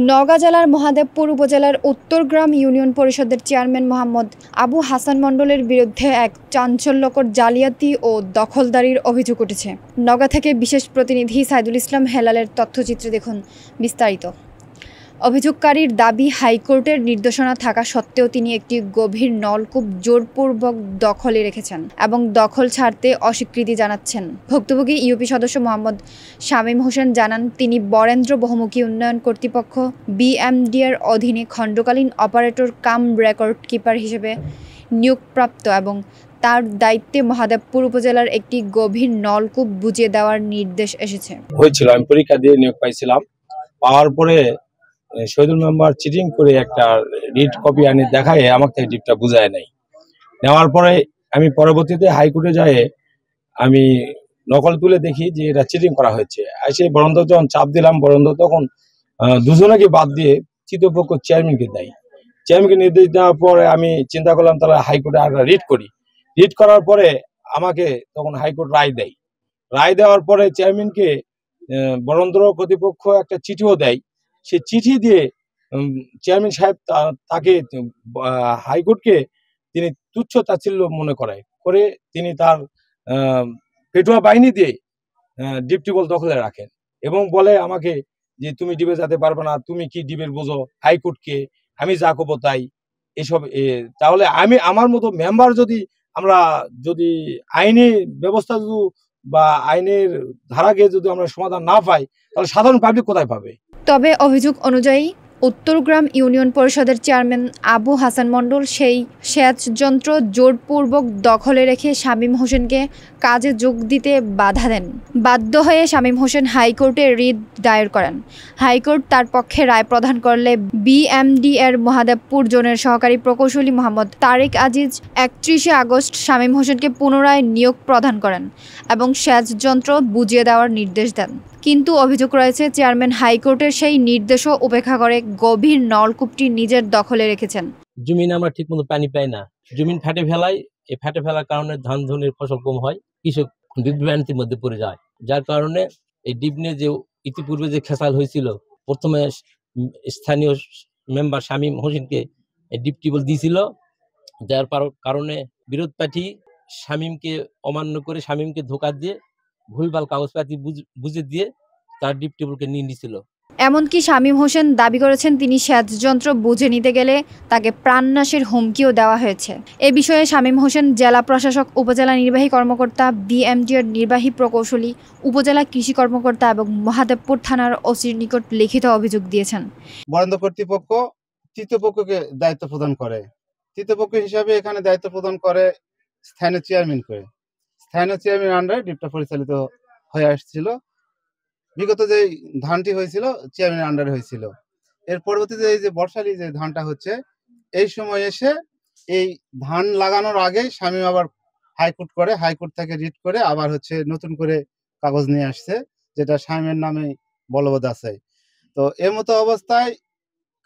নওগাঁ জেলার মহাদেবপুর উপজেলার উত্তরগ্রাম ইউনিয়ন পরিষদের চেয়ারম্যান মোহাম্মদ আবু হাসান মণ্ডলের বিরুদ্ধে এক চাঞ্চল্যকর জালিয়াতি ও দখলদারির অভিযোগ উঠেছে। নওগাঁ থেকে বিশেষ প্রতিনিধি সাইদুল ইসলাম হেলালের তথ্যচিত্রে দেখুন বিস্তারিত। অভিযোগকারীর দাবি, হাইকোর্টের নির্দেশনা থাকা সত্ত্বেও তিনি একটি গভীর নলকূপ জোরপূর্বক দখলে রেখেছেন এবং দখল ছাড়তে অস্বীকৃতি জানাচ্ছেন। ভুক্তভোগী ইউপি সদস্য মোহাম্মদ শামীম হোসেন জানান, তিনি বরেন্দ্র বহুমুখী উন্নয়ন কর্তৃপক্ষ বিএমডিএর অধীনে খণ্ডকালীন অপারেটর কাম রেকর্ড কিপার হিসেবে নিয়োগপ্রাপ্ত এবং তার দায়িত্বে মহাদেবপুর উপজেলার একটি গভীর নলকূপ বুঝিয়ে দেওয়ার নির্দেশ এসেছে। আমি পরীক্ষা দিয়ে নিয়োগ পাইছিলাম। পাওয়ার পরে শহীদুল মেম্বার চিটিং করে একটা রিট কপি আনি দেখায় আমাকে ডিপটা বুঝায় নাই। নেওয়ার পরে আমি পরবর্তীতে হাইকোর্টে যাই, আমি নকল তুলে দেখি যে এটা চিটিং করা হয়েছে। এসে বরন্দ যখন চাপ দিলাম, বরন্দ তখন দুজনকে বাদ দিয়ে তৃতীয় পক্ষ চেয়ারম্যানকে দেয়। চেয়ারম্যানকে নির্দেশ দেওয়ার পরে আমি চিন্তা করলাম তাহলে হাইকোর্টে একটা রিট করি। রিট করার পরে আমাকে তখন হাইকোর্ট রায় দেয়। রায় দেওয়ার পরে চেয়ারম্যানকে বরেন্দ্র কর্তৃপক্ষ একটা চিঠিও দেয়। সে চিঠি দিয়ে চেয়ারম্যান সাহেব তাকে হাইকোর্টকে তিনি তুচ্ছ তাচ্ছিল্য মনে করে তিনি তার পেটুয়া বাহিনী দিয়ে ডিপ টিউবওয়েল দখলে রাখেন এবং বলে আমাকে যে তুমি ডিবে যেতে পারবে না, তুমি কি ডিবের বোঝো, হাইকোর্টকে আমি যা করবো তাই। এসব তাহলে আমার মতো মেম্বার যদি আইনি ব্যবস্থা বা আইনের ধারাকে যদি আমরা সমাধান না পাই, তাহলে সাধারণ পাবলিক কোথায় পাবে? তবে অভিযোগ অনুযায়ী উত্তরগ্রাম ইউনিয়ন পরিষদের চেয়ারম্যান আবু হাসান মণ্ডল সেই সেচ যন্ত্র জোরপূর্বক দখলে রেখে শামীম হোসেনকে কাজে যোগ দিতে বাধা দেন। বাধ্য হয়ে শামীম হোসেন হাইকোর্টে রিট দায়ের করেন। হাইকোর্ট তার পক্ষে রায় প্রদান করলে বিএমডি এর মহাদেবপুর জোনের সহকারী প্রকৌশলী মোহাম্মদ তারেক আজিজ 31 আগস্ট শামীম হোসেনকে পুনরায় নিয়োগ প্রদান করেন এবং সেচ যন্ত্র বুঝিয়ে দেওয়ার নির্দেশ দেন। কিন্তু অভিযোগ রয়েছে, চেয়ারম্যান হাইকোর্টের সেই নির্দেশও উপেক্ষা করে গভীর নলকূপটি নিজের দখলে রেখেছেন। জমিনে আমরা ঠিকমতো পানি পাই না, জমিন ফেটে ফেলায়, এই ফেটে ফেলার কারণে ধান ধনের ফসল কম হয়, কৃষক বিভ্রান্তির মধ্যে পড়ে যায়। যার কারণে এই ডিপ নিয়ে যে ইতিপূর্বে যে খেসাল হয়েছিল, প্রথমে স্থানীয় মেম্বার শামীম হোসেনকে ডিপ টিউবওয়েল দিয়েছিল, দেওয়ার কারণে বিরোধ পার্টি শামীমকে অমান্য করে, শামীমকে ধোঁকা দিয়ে ভুলভাল কাগজপাতি বুঝে দিয়ে তার ডিপ টিউবওয়েলকে নিয়ে নিয়েছিল। এমনকি শামীম হোসেন দাবি করেছেন, তিনি সেচ যন্ত্র বুঝে নিতে গেলে তাকে প্রাণনাশের হুমকিও দেওয়া হয়েছে। এ বিষয়ে শামীম হোসেন জেলা প্রশাসক, উপজেলা নির্বাহী কর্মকর্তা, বিএমডিএর নির্বাহী প্রকৌশলী, উপজেলা কৃষি কর্মকর্তা এবং মহাদেবপুর থানার ওসির নিকট লিখিত অভিযোগ দিয়েছেন। বরেন্দ্র কর্তৃপক্ষ তৃতীয় পক্ষকে দায়িত্ব প্রদান করে। তৃতীয় পক্ষ হিসাবে এখানে দায়িত্ব প্রদান করে স্থানীয় চেয়ারম্যানকে। স্থানীয় চেয়ারম্যান আন্ডারে ডিপটা পরিচালিত হয়ে আসছিল। বিগত যে ধানটি হয়েছিল চেয়ারম্যানের আন্ডারে হয়েছিল। এর পরবর্তীতে এই যে বর্ষালি যে ধানটা হচ্ছে, এই সময় এসে এই ধান লাগানোর আগে শামীম আবার হাইকোর্ট থেকে রিট করে আবার নতুন করে কাগজ নিয়ে আসছে, যেটা শামীমের নামে বলবৎ আছে। তো এর মতো অবস্থায়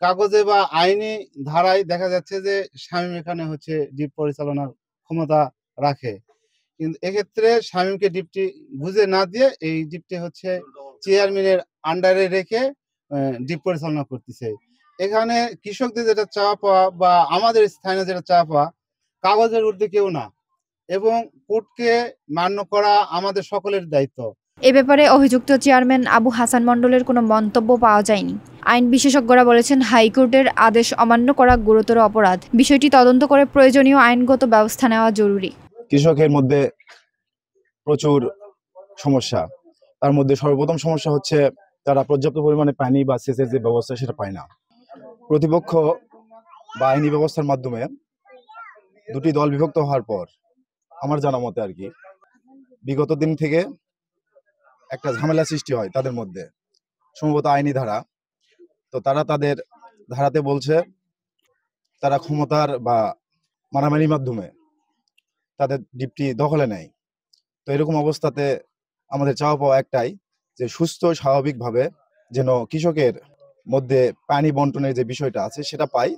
কাগজে বা আইনি ধারায় দেখা যাচ্ছে যে শামীম এখানে ডিপ পরিচালনার ক্ষমতা রাখে। কিন্তু এক্ষেত্রে শামীমকে ডিপটি বুঝে না দিয়ে এই ডিপটি চেয়ারম্যানের আন্ডারে রেখে ডিপ পরিচালনা করতেছে। এখানে কৃষকদের যেটা চাওয়া পাওয়া বা আমাদের স্থানীয় যেটা চাওয়া পাওয়া, কাগজের ঊর্ধ্বে কেউ না এবং কোর্টকে মান্য করা আমাদের সকলের দায়িত্ব। এ ব্যাপারে অভিযুক্ত চেয়ারম্যান আবু হাসান মণ্ডলের কোনো মন্তব্য পাওয়া যায়নি। আইন বিশেষজ্ঞরা বলেছেন, হাইকোর্টের আদেশ অমান্য করা গুরুতর অপরাধ। বিষয়টি তদন্ত করে প্রয়োজনীয় আইনগত ব্যবস্থা নেওয়া জরুরি। কৃষকের মধ্যে প্রচুর সমস্যা। তার মধ্যে সর্বপ্রথম সমস্যা হচ্ছে তারা পর্যাপ্ত পরিমাণে পানি বা সেচের যে ব্যবস্থা সেটা পায় না। প্রতিপক্ষ বা আইনি ব্যবস্থার মাধ্যমে দুটি দল বিভক্ত হওয়ার পর আমার জানা মতে আর কি বিগত দিন থেকে একটা ঝামেলা সৃষ্টি হয় তাদের মধ্যে, সম্ভবত আইনি ধারা। তো তারা তাদের ধারাতে বলছে তারা ক্ষমতার বা মারামারির মাধ্যমে তাদের ডিপটি দখলে নেয়। তো এরকম অবস্থাতে আমাদের চাওয়া পাওয়া একটাই, যে সুস্থ স্বাভাবিকভাবে যেন কৃষকের মধ্যে পানি বন্টনের যে বিষয়টা আছে সেটা পায়,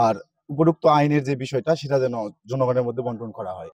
আর উপরোক্ত আইনের যে বিষয়টা সেটা যেন জনগণের মধ্যে বন্টন করা হয়।